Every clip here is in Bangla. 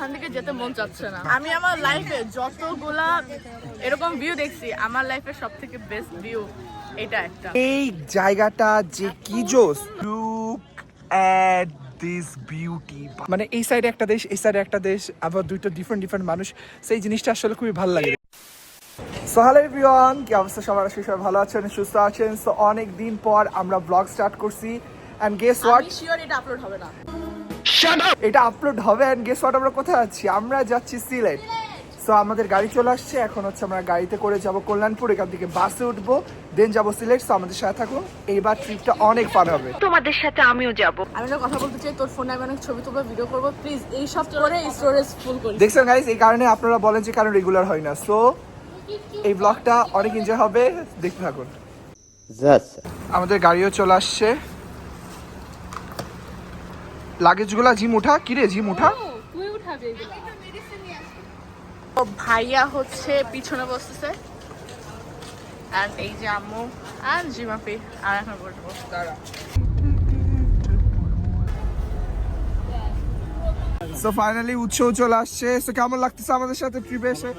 এখান থেকে যেতে মন চাচ্ছে না। আমি আমার লাইফে যতগুলা এরকম ভিউ দেখছি, আমার লাইফের সবথেকে বেস্ট ভিউ এটা একটা। এই জায়গাটা যে কি জোস, লুক এট দিস বিউটি। মানে এই সাইডে একটা দেশ, এই সাইডে একটা দেশ, আবার দুইটা ডিফারেন্ট মানুষ, সেই জিনিসটা আসলে খুবই ভালো লাগে। সো হ্যালো এভরিওয়ান, কি অবস্থা সবার? আসলে সবাই ভালো আছেন, সুস্থ আছেন। সো অনেক দিন পর আমরা ব্লগ স্টার্ট করছি এন্ড গেস হোয়াট, আমি শিওর এটা আপলোড হবে না। এটা আপলোড হবে এন্ড গেস হোয়াট, আমরা কোথায় যাচ্ছি? আমরা যাচ্ছি সিলেট। সো আমাদের গাড়ি চলে আসছে, এখন হচ্ছে আমরা গাড়িতে করে যাব কল্যাণপুর, এখান থেকে বাসে উঠবো, দেন যাবো সিলেট। সো আমাদের সাথে থাকুন, এইবার ট্রিপটা অনেক ফান হবে। তোমাদের সাথে আমিও যাব। আমি একটা কথা বলতে চাই, তোর ফোনে আমি অনেক ছবি তুলবো, ভিডিও করবো, প্লিজ এই সব করে স্টোরেজ ফুল করি। দেখছেন গাইস, এই কারণে আপনারা বলেন যে কারণ রেগুলার হয় না। সো এই ব্লগটা অনেক এনজয় হবে, দেখতে থাকুন। আমাদের গাড়িও চলে আসছে, লাগেজগুলা জিম উঠা। কি রে জিম উঠা? তুই উঠাবি এগুলা। ভাইয়া হচ্ছে পিছনে বসতেছে এন্ড এই যে আম্মু এন্ড জিমাপি, আর এখন বসবো তারা। সো ফাইনালি উৎসব চলে আসছে। সো কেমন লাগতেছে আমাদের সাথে ট্রিপে এসে?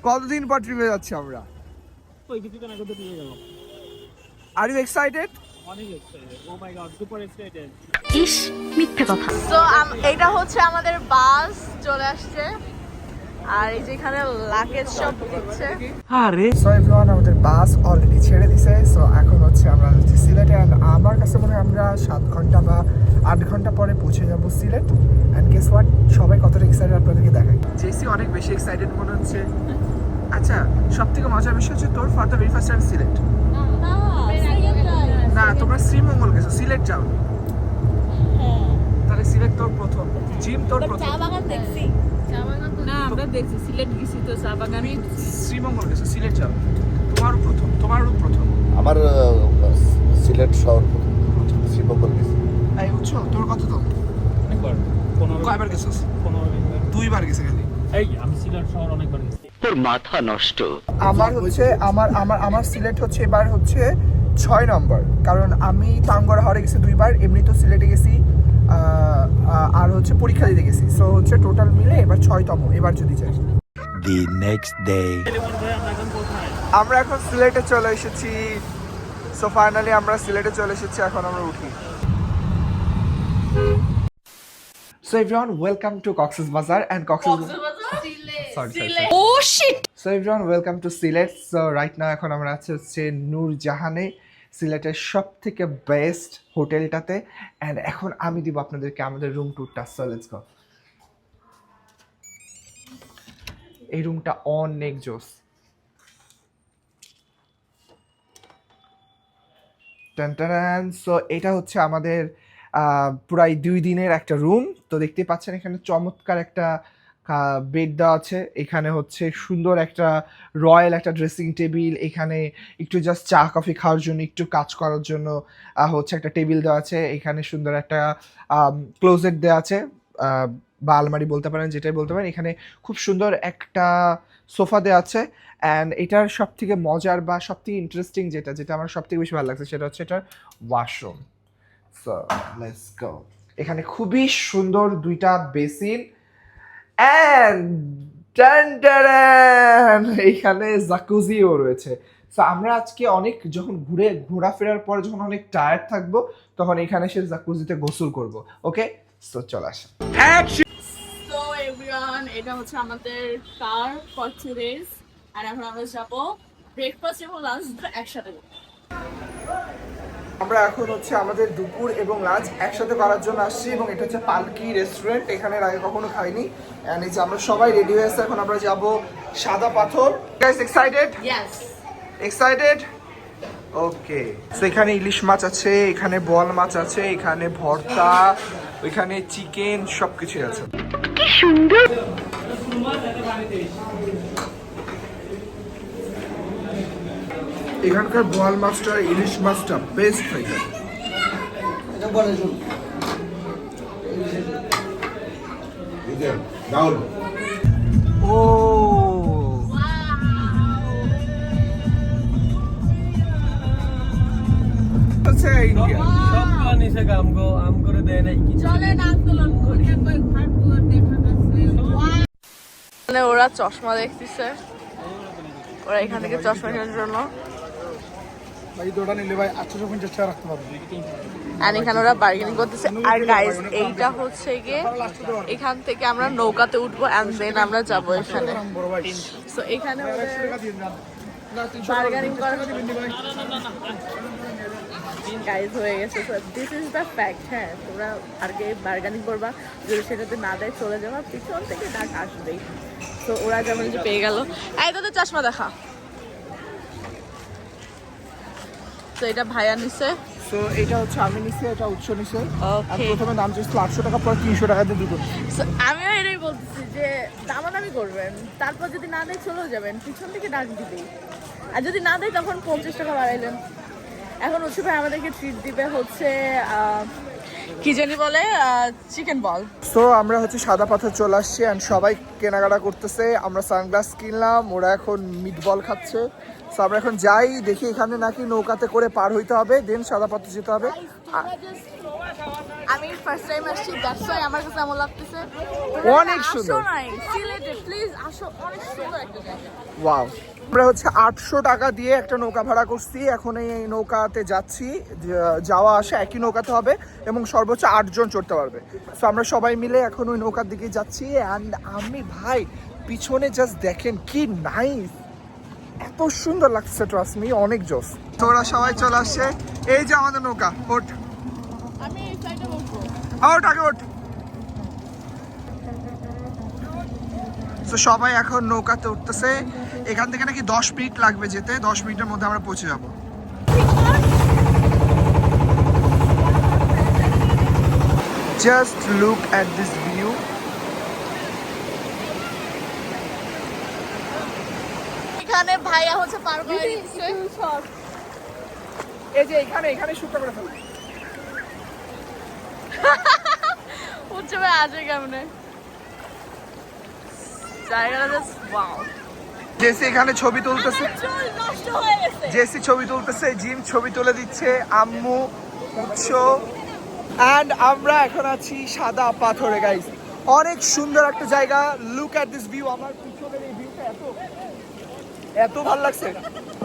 কতদিন পর ট্রিপে যাচ্ছি আমরা? Are you excited? ইস, মিথ্যে কথা। তো এটা হচ্ছে আমাদের বাস চলে আসছে, আর এই যেখানে লাগেজ সব দিচ্ছে। সো এভরিওয়ান, আমাদের বাস অলরেডি ছেড়ে দিছে। সো এখন হচ্ছে আমরা যাচ্ছি সিলেটে। আর আমার কাছে মনে হয় আমরা 7 ঘন্টা বা 8 ঘন্টা পরে পৌঁছে যাবো সিলেট। এন্ড গেস হোয়াট, সবাই কতটা এক্সাইটেড আপনাদেরকে দেখাই। জেসি অনেক বেশি এক্সাইটেড মনে হচ্ছে। আচ্ছা, সবথেকে মজার বিষয় হচ্ছে তোর for the very first time Sylhet না, তোমরা শ্রীমঙ্গল গেছো, সিলেট যাও। তাহলে সিলেট তোর প্রথম, জিম তোর প্রথম। চা বাগান দেখছি, চা বাগান না আমরা দেখছি, সিলেট গেছি তো চা বাগান। শ্রীমঙ্গল গেছো, সিলেট যাও, তোমারও প্রথম, তোমারও প্রথম। আমার সিলেট শহর শ্রীমঙ্গল গেছি। এই উৎস, তোর কত তো? অনেকবার। কয়বার গেছিস? 15 2বার গেছে খালি। এই আমি সিলেট শহর অনেকবার গেছি। তোর মাথা নষ্ট। আমার হচ্ছে আমার সিলেট হচ্ছে এবার হচ্ছে 6 নম্বর, কারণ আমি টাঙ্গরা হাওড়ে গেছি 2বার, এমনি তো সিলেটে গেছি আর হচ্ছে পরীক্ষা দিতে গেছি। সো হচ্ছে টোটাল মিলে এবার 6তম, এবার যদি যাই। The next day. আমরা এখন সিলেটে চলে এসেছি। সো ফাইনালি আমরা সিলেটে চলে এসেছি, এখন আমরা উঠি। So everyone, welcome to Cox's Bazar and oh shit. So everyone, welcome to Sylhet. So right now এখন আমরা আছি হচ্ছে নূরজাহানে, সিলেটের সব থেকে বেস্ট হোটেলটাতে। অ্যান্ড এখন আমি দিব আপনাদেরকে আমাদের রুম ট্যুরটা। So let's go. এই রুমটা অনেক জোস। সো এটা হচ্ছে আমাদের প্রায় 2 দিনের একটা রুম। তো দেখতেই পাচ্ছেন এখানে চমৎকার একটা বেড দেওয়া আছে, এখানে হচ্ছে সুন্দর একটা রয়্যাল একটা ড্রেসিং টেবিল, এখানে একটু জাস্ট চা কফি খাওয়ার জন্য, একটু কাজ করার জন্য হচ্ছে একটা টেবিল দেওয়া আছে, এখানে সুন্দর একটা ক্লোজেট দেওয়া আছে বা আলমারি বলতে পারেন, যেটাই বলতে পারেন। এখানে খুব সুন্দর একটা সোফা দেওয়া আছে। অ্যান্ড এটার সব থেকে মজার বা সব থেকে ইন্টারেস্টিং যেটা আমার সব থেকে বেশি ভালো লাগছে, সেটা হচ্ছে এটার ওয়াশরুম। So let's go. এখানে খুবই সুন্দর 2টা বেসিন অ্যান্ড এইখানে জাকুজিও রয়েছে। সো আমরা আজকে অনেক যখন ঘোরাফেরার পরে যখন অনেক টায়ার্ড থাকবো, তখন এখানে এসে জাকুজিতে গোসল করব। ওকে, সো চলে আসেন। সো এভরিওয়ান, এটা হচ্ছে আমাদের কার ফর 2 days, আর এখন আমরা যাবো ব্রেকফাস্ট এবং লাঞ্চ একসাথে। আমরা এখন হচ্ছে আমাদের দুপুর এবং লাঞ্চ একসাথে করার জন্য আসছি, এবং এটা হচ্ছে পালকি রেস্টুরেন্ট, এখানে আগে কখনো খাইনি। এন্ড এই যে আমরা সবাই রেডি হয়ে আছি, এখন আমরা যাব Sada Pathor. Guys excited? Yes, excited? Okay. So এখানে ইলিশ মাছ আছে, এখানে বোয়াল মাছ আছে, এখানে ভর্তা, ওইখানে চিকেন, সবকিছু আছে। কি সুন্দর। এখানকার বোয়াল মাছটা, ইলিশ মাছটা বেস্ট হয়ে যায়। ও আচ্ছা, ইন্ডিয়া সব নিচে কাম করে দেয় নাই কিছু। চলেন আন্দোলন করি। একবার ঘাট দুয়ার দেখান আছে। মানে ওরা চশমা দেখতেছে, ওরা এখান থেকে চশমা কেনার জন্য। ভাই দুটো নিলে ভাই 850 টাকা রাখতে পারবো। আর এখানে ওরা বার্গেনিং করতেছে। আর গাইস এইটা হচ্ছে গিয়ে এখান থেকে আমরা নৌকাতে উঠবো এন্ড দেন আমরা যাবো এখানে। সো এখানে বার্গেনিং করা গাইস হয়ে গেছে। So this is the fact. হ্যাঁ, তোমরা আগে বার্গেনিং করবা, যদি সেটাতে না দেয় চলে যাবা, পিছন থেকে ডাক আসবেই। তো ওরা যেমন যে পেয়ে গেল। এই তো চশমা দেখা। তো এটা ভাইয়া নিছে। সো এটা হচ্ছে আমি নিছি, এটা উৎস নিছে। ওকে, প্রথমে দাম ছিল 800 টাকা, পরে 300 টাকা দিয়ে দুটো। সো আমিও এটাই বলতেছি যে দামাদামি করবেন, তারপর যদি না দেয় চলেও যাবেন, পিছন থেকে ডাক দিবেই। আর যদি না দেয় তখন 50 টাকা বাড়াইলেন। এখন হচ্ছে ভাই আমাদেরকে ট্রিট দিবে হচ্ছে কি জানি বলে চিকেন বল। সো আমরা হচ্ছে সাদা পাথর চলে আসছি এন্ড সবাই কেনাকাটা করতেছে। আমরা সানগ্লাস কিনলাম, ওরা এখন মিট বল খাচ্ছে। সো আমরা এখন যাই, দেখি এখানে নাকি নৌকাতে করে পার হইতে হবে, দেন সাদা পাথর যেতে হবে। আমি ফার্স্ট টাইম আসছি, দ্যাটস ওয়াই আমার কাছে এমন লাগতেছে। অনেক সুন্দর। আসো নাই সিলেটে, প্লিজ আসো, অনেক সুন্দর একটা জায়গা। ওয়াও। আমরা হচ্ছে 800 টাকা দিয়ে একটা নৌকা ভাড়া করছি, এখন এই নৌকাতে যাচ্ছি। যাওয়া আসা একই নৌকাতে হবে এবং সর্বোচ্চ 8 জন চড়তে পারবে। সো আমরা সবাই মিলে এখন ওই নৌকার দিকে যাচ্ছি। অ্যান্ড আমি ভাই পিছনে জাস্ট দেখেন কি নাইস, এত সুন্দর লাগছে, ট্রাস্ট মি, অনেক জোস। তোরা সবাই চলে আসছে, এই যে আমাদের নৌকা। ওঠ, আমি এই সাইডে বসবো। ওঠ আগে ওঠ। তো সবাই এখন নৌকাতে উঠতেছে। এখান থেকে নাকি 10 মিনিট লাগবে যেতে, 10 মিনিটের মধ্যে আমরা পৌঁছে যাব। Just look at this view. এখানে ভাইয়া হচ্ছে পার করে দিচ্ছে। এই যে এখানে শুট করে ফেলো। হচ্ছে ভাই আজে কেমনে জায়গাটা জাস্ট ওয়াও। জেসি এখানে ছবি তুলতেছে, চুল নষ্ট হয়ে গেছে। জেসি ছবি তুলতেছে, জিম ছবি তুলে দিচ্ছে, আম্মু, উৎস। অ্যান্ড আমরা এখন আছি সাদা পাথরে গাইস। অনেক সুন্দর একটা জায়গা। Look at this view. আমার পিছনের এই ভিউটা এত ভালো লাগছে,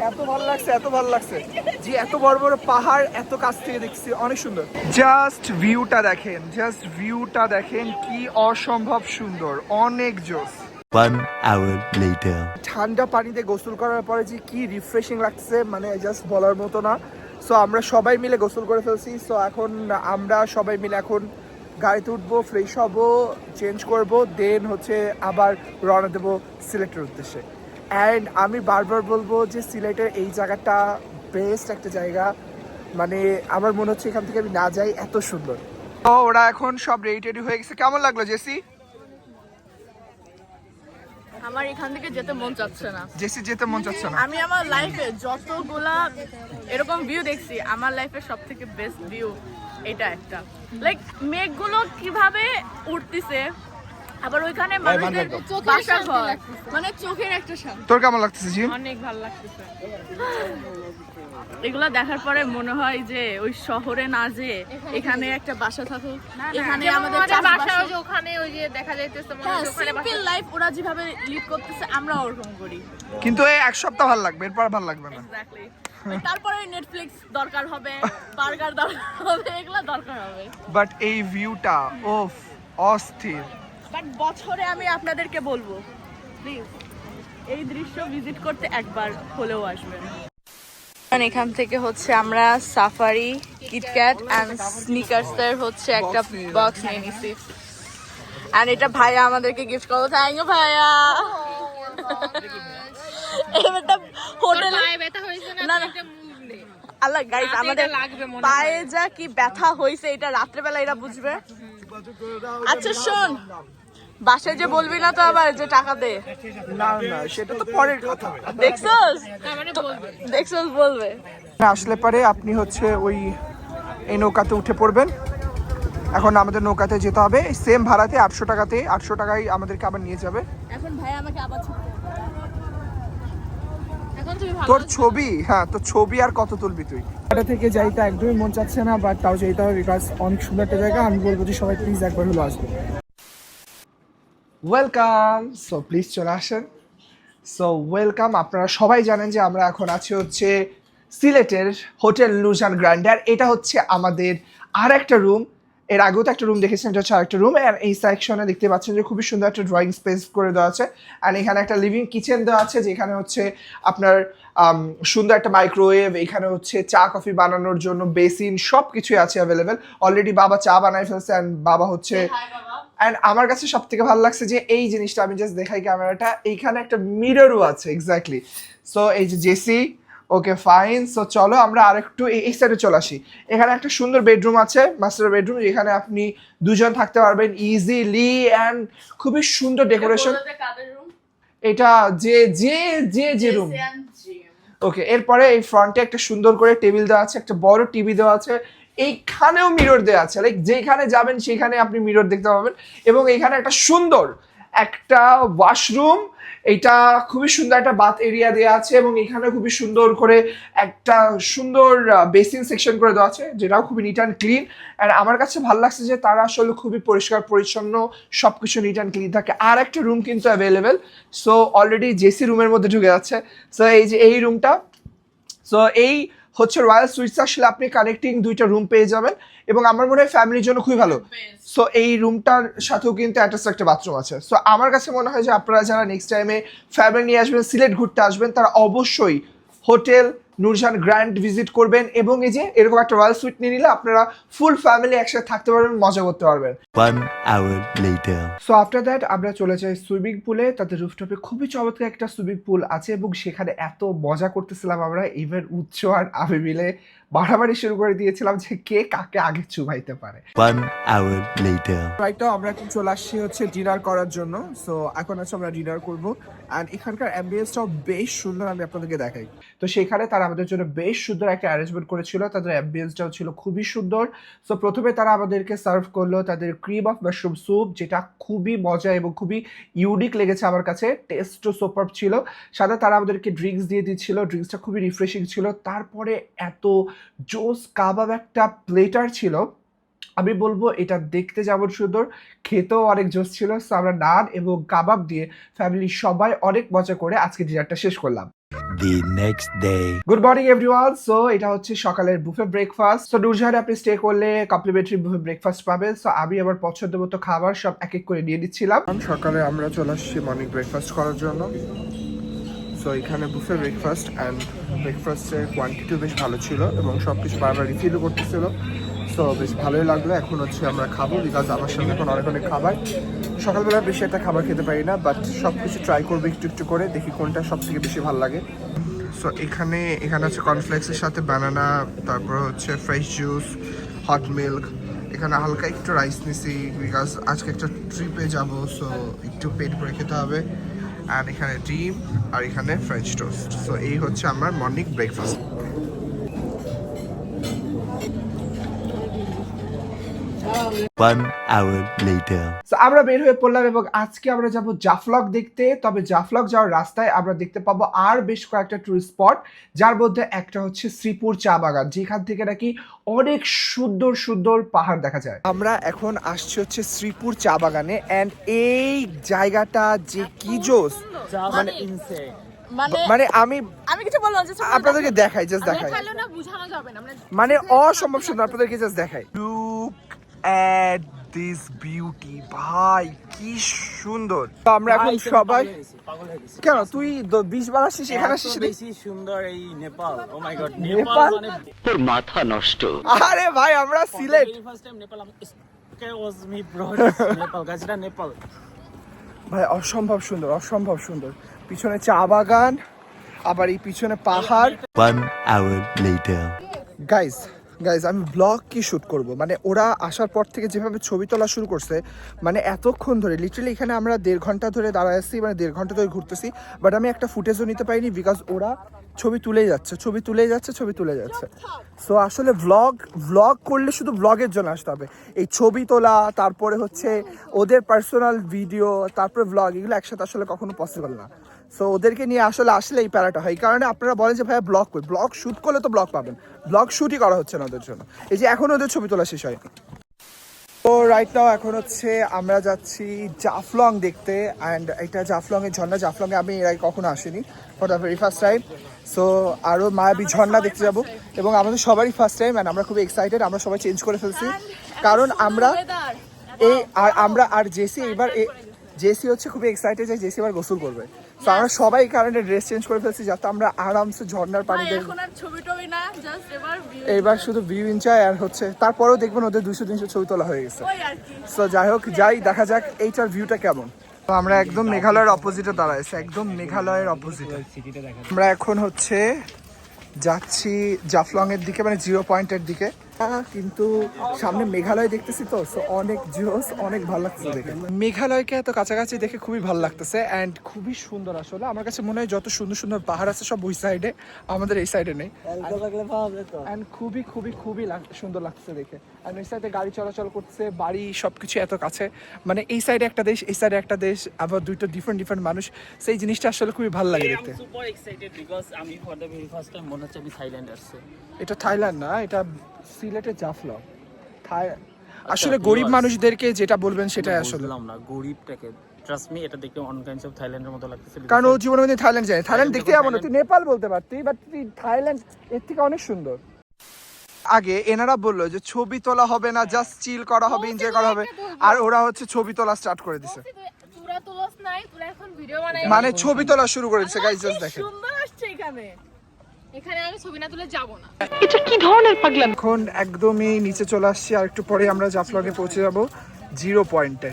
এত ভালো লাগছে, এত ভালো লাগছে যে এত বড় বড় পাহাড় এত কাছ থেকে দেখছি, অনেক সুন্দর। জাস্ট ভিউটা দেখেন, জাস্ট ভিউটা দেখেন, কি অসম্ভব সুন্দর, অনেক জোস। 1 hour later. ঠান্ডা পানিতে গোসল করার পরে যে কি রিফ্রেশিং লাগছে, মানে জাস্ট বলার মতো না। সো আমরা সবাই মিলে গোসল করে ফেলছি। সো এখন আমরা সবাই মিলে এখন গাড়িতে উঠবো, ফ্রেশ হবো, চেঞ্জ করব, দেন হচ্ছে আবার রওনা দেবো সিলেটের উদ্দেশ্যে। অ্যান্ড আমি বারবার বলবো যে সিলেটের এই জায়গাটা বেস্ট একটা জায়গা, মানে আমার মনে হচ্ছে এখান থেকে আমি না যাই, এত সুন্দর। তো ওরা এখন সব রেডি হয়ে গেছে। কেমন লাগলো জেসি? আমার এখান থেকে যেতে মন চাচ্ছে না। জেসি যেতে মন চাচ্ছে না? আমি আমার লাইফে যতগুলা এরকম ভিউ দেখছি, আমার লাইফের সব থেকে বেস্ট ভিউ এটা একটা। লাইক মেঘগুলো কিভাবে উঠতেছে, আবার ওইখানে মানুষের বাসা ঘর, মানে চোখের একটা শান্তি। তোর কেমন লাগতেছে জিম? অনেক ভালো লাগতেছে। এগুলা দেখার পরে মনে হয় যে ওই শহরে না যে এখানে একটা বাসা থাকুক, এখানে আমাদের বাসা ওখানে ওই যে দেখা যাইতেছে সিম্পল লাইফ ওরা যেভাবে লিড করতেছে আমরা ওরকম করি। কিন্তু এই এক সপ্তাহ ভালো লাগবে, এরপর ভালো লাগবে না। এক্স্যাক্টলি। তারপরে নেটফ্লিক্স দরকার হবে, বার্গার দরকার হবে, এগুলা দরকার হবে। বাট এই ভিউটা ওফ, অস্থির। বাট বছরে আমি আপনাদেরকে বলবো প্লিজ এই দৃশ্য ভিজিট করতে একবার হলেও আসবেন। এখান থেকে হচ্ছে আমরা সাফারি, কিটক্যাট এন্ড স্নিকার্স এর হচ্ছে একটা বক্স নিয়ে নিছি। এন্ড এটা ভাইয়া আমাদেরকে গিফট করলো। থ্যাংক ইউ ভাইয়া। এটা হোটেলে ব্যথা হয়েছে না, না না আল্লাহ গাইস, আমাদের পায়ে যা কি ব্যথা হয়েছে এটা রাত্রেবেলা এরা বুঝবে। আচ্ছা শোন, বাসায় যে বলবি না তো আবার যে টাকা দে। না না, সেটা তো পরের কথা। দেখছস, দেখছস বলবে। আসলে পরে আপনি হচ্ছে ওই এই নৌকাতে উঠে পড়বেন। এখন আমাদের নৌকাতে যেতে হবে সেম ভাড়াতে 800 টাকাতে, 800 টাকায় আমাদেরকে আবার নিয়ে যাবে। এখন ভাই আমাকে আবার তোর ছবি, হ্যাঁ তোর ছবি আর কত তুলবি তুই? এটা থেকে যাইতে একদমই মন চাচ্ছে না, বাট তাও যেতে হবে বিকজ অনেক সুন্দর একটা জায়গা। আমি বলবো যে সবাই প্লিজ একবার হলো আসবে। ওয়েলকাম। সো প্লিজ চলে আসেন। So welcome. আপনারা সবাই জানেন যে আমরা এখন আছি হচ্ছে সিলেটের হোটেল নুরজান গ্র্যান্ডার। এটা হচ্ছে আমাদের আর একটা রুম। এর আগেও তো একটা রুম দেখেছেন, এটা হচ্ছে আরেকটা রুম। আর এই সেকশনে দেখতে পাচ্ছেন যে খুবই সুন্দর একটা ড্রয়িং স্পেস করে দেওয়া আছে। অ্যান্ড এখানে একটা লিভিং কিচেন দেওয়া আছে, যেখানে হচ্ছে আপনার সুন্দর একটা মাইক্রোওয়েভ, এখানে হচ্ছে চা কফি বানানোর জন্য বেসিন, সব কিছুই আছে অ্যাভেলেবেল। অলরেডি বাবা চা বানাই ফেলছে অ্যান্ড বাবা হচ্ছে অ্যান্ড আমার কাছে সব থেকে ভালো লাগছে যে এই জিনিসটা, আমি জাস্ট দেখাই ক্যামেরাটা, এইখানে একটা মিররও আছে। এক্স্যাক্টলি। সো এই যে জেসি, ওকে ফাইন। সো চলো আমরা আরেকটু এই সাইডে চলে আসি। এখানে একটা সুন্দর বেডরুম আছে, মাস্টার বেডরুম, যেখানে আপনি দুজন থাকতে পারবেন ইজিলি অ্যান্ড খুবই সুন্দর ডেকোরেশন। এটা যে যে যে যে রুম। ওকে, এরপরে এই ফ্রন্টে একটা সুন্দর করে টেবিল দেওয়া আছে, একটা বড় টিভি দেওয়া আছে, এইখানেও মিরর দেওয়া আছে। লাইক যেখানে যাবেন সেখানে আপনি মিরর দেখতে পাবেন। এবং এখানে একটা সুন্দর একটা ওয়াশরুম, এটা খুবই সুন্দর একটা বাথ এরিয়া দেওয়া আছে এবং এখানে খুবই সুন্দর করে একটা সুন্দর বেসিন সেকশন করে দেওয়া আছে, যেটাও খুবই নিট অ্যান্ড ক্লিন। অ্যান্ড আমার কাছে ভালো লাগছে যে তারা আসলে খুবই পরিষ্কার পরিচ্ছন্ন, সব কিছু নিট অ্যান্ড ক্লিন থাকে। আর একটা রুম কিন্তু অ্যাভেলেবেল। সো অলরেডি জেসি রুমের মধ্যে ঢুকে যাচ্ছে। সো এই যে এই রুমটা, সো এই হচ্ছে রয়্যাল সুইটস। আসলে আপনি কানেক্টিং দুইটা রুম পেয়ে যাবেন এবং আমার মনে হয় ফ্যামিলির জন্য খুবই ভালো। সো এই রুমটার সাথেও কিন্তু অ্যাটাচ একটা বাথরুম আছে। সো আমার কাছে মনে হয় যে আপনারা যারা নেক্সট টাইমে ফ্যামিলি নিয়ে আসবেন, সিলেট ঘুরতে আসবেন, তারা অবশ্যই হোটেল নুরজান গ্র্যান্ড ভিজিট করবেন এবং এই যে এরকম একটা রয়্যাল সুইট নিয়ে নিলে আপনারা ফুল ফ্যামিলি একসাথে থাকতে পারবেন, মজা করতে পারবেন। 1 hour later. So after that আমরা চলে যাই সুইমিং পুলে। তাদের রুফটপে খুবই চমৎকার একটা সুইমিং পুল আছে এবং সেখানে এত মজা করতেছিলাম আমরা, ইভেন উৎস আর আমি মিলে বাড়াবাড়ি শুরু করে দিয়েছিলাম যে কে কাকে আগে চুবাইতে পারে। 1 hour later. রাইট নাও আমরা এখন চলে আসছি হচ্ছে ডিনার করার জন্য। সো এখন হচ্ছে আমরা ডিনার করব অ্যান্ড এখানকার অ্যাম্বিয়েন্সটাও বেশ সুন্দর, আমি আপনাদেরকে দেখাই। তো সেখানে তারা আমাদের জন্য বেশ সুন্দর একটা অ্যারেঞ্জমেন্ট করেছিল, তাদের অ্যাম্বিয়েন্সটাও ছিল খুবই সুন্দর। সো প্রথমে তারা আমাদেরকে সার্ভ করলো তাদের ক্রিম অফ মাশরুম স্যুপ, যেটা খুবই মজা এবং খুবই ইউনিক লেগেছে আমার কাছে, টেস্টও সুপারব ছিল। সাথে তারা আমাদেরকে ড্রিঙ্কস দিয়ে দিচ্ছিল, ড্রিঙ্কসটা খুবই রিফ্রেশিং ছিল। তারপরে এত জোস কাবাব একটা প্লেটার ছিল, আমি বলবো এটা দেখতে যেমন সুন্দর, খেতেও অনেক জোস ছিল। সো আমরা নান এবং কাবাব দিয়ে ফ্যামিলি সবাই অনেক মজা করে আজকে ডিনারটা শেষ করলাম। The next day. Good morning everyone. So এটা হচ্ছে সকালের বুফে ব্রেকফাস্ট। সো নুরজাহানে আপনি স্টে করলে কমপ্লিমেন্টারি বুফে ব্রেকফাস্ট পাবেন। সো আমি আমার পছন্দ মতো খাবার সব এক এক করে নিয়ে নিচ্ছিলাম। সকালে আমরা চলে আসছি মর্নিং ব্রেকফাস্ট করার জন্য। সো এখানে বুফে ব্রেকফাস্ট অ্যান্ড ব্রেকফাস্টের কোয়ান্টিটিও বেশ ভালো ছিল এবং সব কিছু বারবার রিফিলও করতেছিল। সো বেশ ভালোই লাগলো। এখন হচ্ছে আমরা খাবো, বিকজ আমার সামনে এখন অনেক অনেক খাবার। সকালবেলা বেশি একটা খাবার খেতে পারি না, বাট সব কিছু ট্রাই করবো একটু একটু করে, দেখি কোনটা সব থেকে বেশি ভালো লাগে। সো এখানে হচ্ছে কর্নফ্লেক্সের সাথে বানানা, তারপর হচ্ছে ফ্রেশ জুস, হট মিল্ক, এখানে হালকা একটু রাইস নিছি বিকজ আজকে একটা ট্রিপে যাব। সো একটু পেট ভরে খেতে হবে। অ্যান্ড এখানে ডিম আর এখানে ফ্রেঞ্চ টোস্ট। সো এই হচ্ছে আমার morning breakfast. One hour later. So আমরা বের হয়ে পড়লাম এবং আজকে আমরা যাব জাফলক দেখতে। তবে জাফলক যাওয়ার রাস্তায় আমরা দেখতে পাবো আর বেশ কয়েকটা টুরিস্ট স্পট, যার মধ্যে একটা হচ্ছে শ্রীপুর চা বাগান, যেখান থেকে নাকি অনেক সুন্দর সুন্দর পাহাড় দেখা যায়। আমরা এখন আসছি হচ্ছে শ্রীপুর চা বাগানে অ্যান্ড এই জায়গাটা যে কি জোস, মানে আমি কিছু বলবো না, আপনাদেরকে দেখাই, জাস্ট দেখাই, দেখালো না বুঝানো যাবে না, আমরা মানে অসম্ভব সুন্দর, আপনাদেরকে জাস্ট দেখাই। লুক এট দিস বিউটি, ভাই কি সুন্দর। তো আমরা এখন সবাই, কেন তুই 20 বার আসছিস এখানে আসছিস? বেশি সুন্দর এই নেপাল। ও মাই গড, নেপাল মানে তোর মাথা নষ্ট। আরে ভাই আমরা সিলেট, ফার্স্ট টাইম নেপাল। কে ওয়াজ মি ব্রো নেপাল, গাজরা নেপাল। ভাই অসম্ভব সুন্দর, অসম্ভব সুন্দর। পিছনে চা বাগান, আবার এই পিছনে পাহাড়। 1 hour later. গাইজ আমি ব্লগ কি শ্যুট করব, মানে ওরা আসার পর থেকে যেভাবে ছবি তোলা শুরু করছে, মানে এতক্ষণ ধরে লিটারালি এখানে আমরা 1.5 ঘন্টা ধরে দাঁড়ায় আসছি, মানে 1.5 ঘন্টা ধরে ঘুরতেছি, বাট আমি একটা ফুটেজও নিতে পারিনি বিকজ ওরা ছবি তুলেই যাচ্ছে। সো আসলে ব্লগ করলে শুধু ব্লগের জন্য আসতে হবে। এই ছবি তোলা, তারপরে হচ্ছে ওদের পার্সোনাল ভিডিও, তারপরে ব্লগ, এগুলো একসাথে আসলে কখনো পসিবল না। সো ওদেরকে নিয়ে আসলে এই প্যারাটা হয়। এই কারণে আপনারা বলেন যে ভাইয়া ব্লগ শ্যুট করলে তো ব্লগ পাবেন, ব্লগ শ্যুটই করা হচ্ছে না ওদের জন্য। এই যে এখন ওদের ছবি তোলা শেষ হয়নি। তো রাইট নাও এখন হচ্ছে আমরা যাচ্ছি জাফলং দেখতে, অ্যান্ড এটা জাফলংয়ের ঝর্ণা। জাফলংয়ে আমি এর আগে কখনো আসিনি, for the very first time. So আরও মায়াবী ঝর্ণা দেখতে যাব, এবং আমাদের সবারই ফার্স্ট টাইম, অ্যান্ড আমরা খুবই এক্সাইটেড। আমরা সবাই চেঞ্জ করে ফেলছি, কারণ আমরা আর জেসি এবার জেসি হচ্ছে খুবই এক্সাইটেড যে জেসি এবার গোসল করবে। তো আমরা সবাই এই কারণে ড্রেস চেঞ্জ করে ফেলছি, যাতে আমরা আরামসে ঝর্ণার পানি দেখব। এখন আর ছবি টবি না, জাস্ট এবার শুধু ভিউ এনজয়, আর হচ্ছে তারপরেও দেখবেন ওদের 200-300 ছবি তোলা হয়ে গেছে। ওই আর কি। সো যাই হোক, দেখা যাক এইটার ভিউটা কেমন। তো আমরা একদম মেঘালয়ের অপোজিটে দাঁড়াইছি, একদম মেঘালয়ের অপোজিটে। আমরা এখন হচ্ছে যাচ্ছি জাফলং এর দিকে, মানে 0 পয়েন্টের দিকে, কিন্তু সামনে মেঘালয় দেখতেছি তো, সো অনেক জোস, অনেক ভালো লাগছে দেখে। মেঘালয়কে এত কাছাকাছি দেখে খুবই ভালো লাগতেছে, অ্যান্ড খুবই সুন্দর। আসলে আমার কাছে মনে হয় যত সুন্দর সুন্দর পাহাড় আছে সব ওই সাইডে, আমাদের এই সাইডে নেই। অ্যান্ড খুবই খুবই খুবই সুন্দর লাগছে দেখে। অ্যান্ড এই সাইডে গাড়ি চলাচল করছে, বাড়ি সবকিছু এত কাছে, মানে এই সাইডে একটা দেশ, এই সাইডে একটা দেশ, আবার দুইটা ডিফারেন্ট মানুষ। সেই জিনিসটা আসলে খুবই ভালো লাগে দেখতে। I'm super excited because আমি for the very first time মনে হচ্ছে আমি থাইল্যান্ড আসছি। এটা থাইল্যান্ড না, এটা সিলেটের জাফলং। আসলে গরিব মানুষদেরকে যেটা বলবেন সেটাই আসলে। বুঝলাম না গরিবটাকে, ট্রাস্ট মি, এটা দেখতে অন কাইন্ডস অফ থাইল্যান্ডের মতো লাগতেছে। কারণ ও জীবনে মধ্যে থাইল্যান্ড যায়, থাইল্যান্ড দেখতে যাবো না, তুই নেপাল বলতে পারতি, বাট তুই থাইল্যান্ড এর থেকে অনেক সুন্দর। আগে এনারা বললো যে ছবি তোলা হবে না, জাস্ট চিল করা হবে, এনজয় করা হবে, আর ওরা হচ্ছে ছবি তোলা স্টার্ট করে দিছে, তোরা তুলস নাই, তোরা এখন ভিডিও বানাই। মানে ছবি তোলা শুরু করে দিছে। গাইস জাস্ট দেখেন, সুন্দর আসছে এখানে। এখানে আমি ছবি না তুলে যাব না। এটা কি ধরনের পাগলামি? এখন একদমই নিচে চলে আসছি, আর একটু পরে আমরা জাফলংয়ে পৌঁছে যাব 0 পয়েন্টে।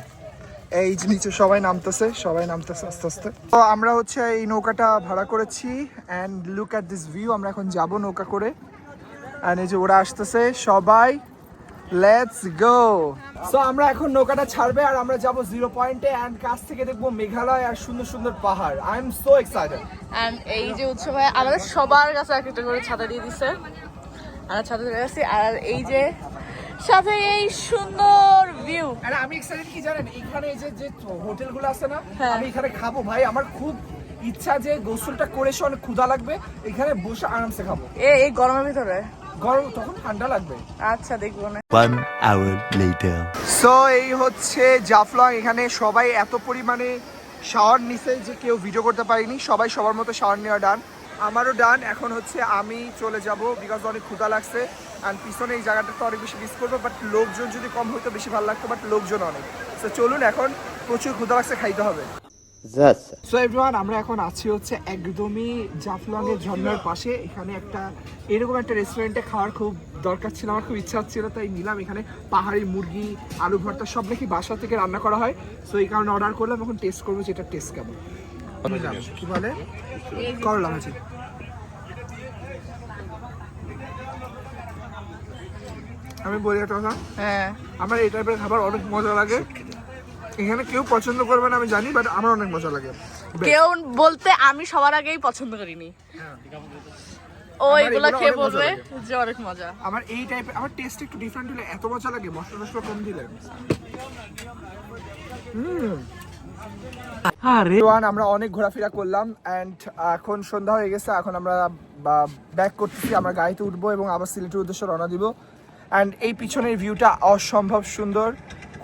এই যে নিচে সবাই নামতেছে আস্তে আস্তে। তো আমরা হচ্ছে এই নৌকাটা ভাড়া করেছি, and look at this view. আমরা এখন যাব নৌকা করে, অ্যান্ড এই যে ওরা আসতেছে সবাই, লেটস গো। সো আমরা এখন নৌকাটা ছাড়বে, আর আমরা যাব 0 পয়েন্টে, অ্যান্ড কাছ থেকে দেখবো মেঘালয় আর সুন্দর সুন্দর পাহাড়। I am so excited. And এই যে উৎসবে আমাদের সবার কাছে একটা করে ছাতা দিয়ে দিছে, আমরা ছাতা দিয়ে আসছি। আর এই যে সাথে এই সুন্দর ভিউ। আর আমি এক্সাইটেড কি জানেন, এখানে এই যে হোটেলগুলো আছে না, হ্যাঁ। আমি এখানে খাবো ভাই। আমার খুব ইচ্ছা যে গোসলটা করে এসে অনেক ক্ষুধা লাগবে, এখানে বসে আরামসে খাবো। এই গরমের ভিতরে গরম তখন ঠান্ডা লাগবে। আচ্ছা দেখবো না। 1 hour later. সো এই হচ্ছে জাফলং। এখানে সবাই এত পরিমাণে শাওয়ার নিছে যে কেউ ভিডিও করতে পারিনি, সবাই সবার মতো শাওয়ার নেওয়া ডান। আমারও ডান। এখন হচ্ছে আমি চলে যাব, বিকজ অনেক ক্ষুধা লাগছে, আর পিছনে এই জায়গাটা তো অনেক বেশি মিস করবো, বাট লোকজন যদি কম হইতো বেশি ভালো লাগতো, বাট লোকজন অনেক। সো চলুন, এখন প্রচুর ক্ষুধা লাগছে, খাইতে হবে। সো এভরিওয়ান, আমরা এখন আছি হচ্ছে একদমই জাফলং এর ঝর্ণার পাশে। এখানে একটা এরকম একটা রেস্টুরেন্টে খাওয়ার খুব দরকার ছিল, আমার খুব ইচ্ছা হচ্ছিল, তাই নিলাম। এখানে পাহাড়ি মুরগি, আলু ভর্তা সব নাকি বাসা থেকে রান্না করা হয়, সো এই কারণে অর্ডার করলাম। এখন টেস্ট করবো যেটা টেস্ট কেমন। কি বলে করলাম আছে। আমি বলি একটা কথা, হ্যাঁ, আমার এই টাইপের খাবার অনেক মজা লাগে। এখানে কেউ পছন্দ করবে না আমি জানি, বাট আমার অনেক মজা লাগে। কেউ বলতে আমি সবার আগেই পছন্দ করিনি, ও এগুলো এগুলো খেয়ে অনেক মজা বলবে লাগে। যে অনেক মজা। আমার এই টাইপের, আমার টেস্ট একটু ডিফারেন্ট হলে এত মজা লাগে, মশলা টসলা কম দিলে। আমরা অনেক ঘোরাফেরা করলাম, অ্যান্ড এখন সন্ধ্যা হয়ে গেছে। এখন আমরা ব্যাক করতেছি, আমরা গাড়িতে উঠবো এবং আবার সিলেটের উদ্দেশ্যে রওনা দিব। অ্যান্ড এই পিছনের ভিউটা অসম্ভব সুন্দর,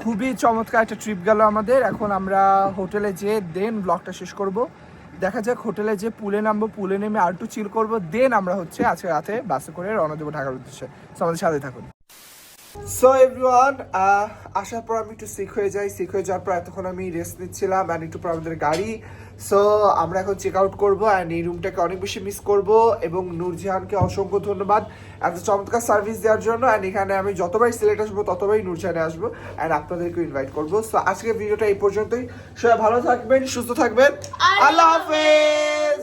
খুবই চমৎকার একটা ট্রিপ গেল আমাদের। এখন আমরা হোটেলে যেয়ে দেন ব্লগটা শেষ করব। দেখা যাক হোটেলে যে পুলে নামবো, পুলে নেমে আর একটু চিল করবো, দেন আমরা হচ্ছে আজকে রাতে বাসে করে রওনা দেবো ঢাকার উদ্দেশ্যে। সো আমাদের সাথে থাকুন। সো এভরিওয়ান, আসার পর আমি একটু সিক হয়ে যাওয়ার পর এতক্ষণ আমি রেস্ট নিচ্ছিলাম, অ্যান্ড একটু পর আমাদের গাড়ি। সো আমরা এখন চেক আউট করবো, অ্যান্ড এই রুমটাকে অনেক বেশি মিস করবো। এবং নূরজাহানকে অসংখ্য ধন্যবাদ এত চমৎকার সার্ভিস দেওয়ার জন্য। অ্যান্ড এখানে আমি যতবারই সিলেট আসবো ততবারই নূরজাহানে আসবো, অ্যান্ড আপনাদেরকে ইনভাইট করবো। সো আজকের ভিডিওটা এই পর্যন্তই। সবাই ভালো থাকবেন, সুস্থ থাকবেন, আল্লাহ হাফেজ।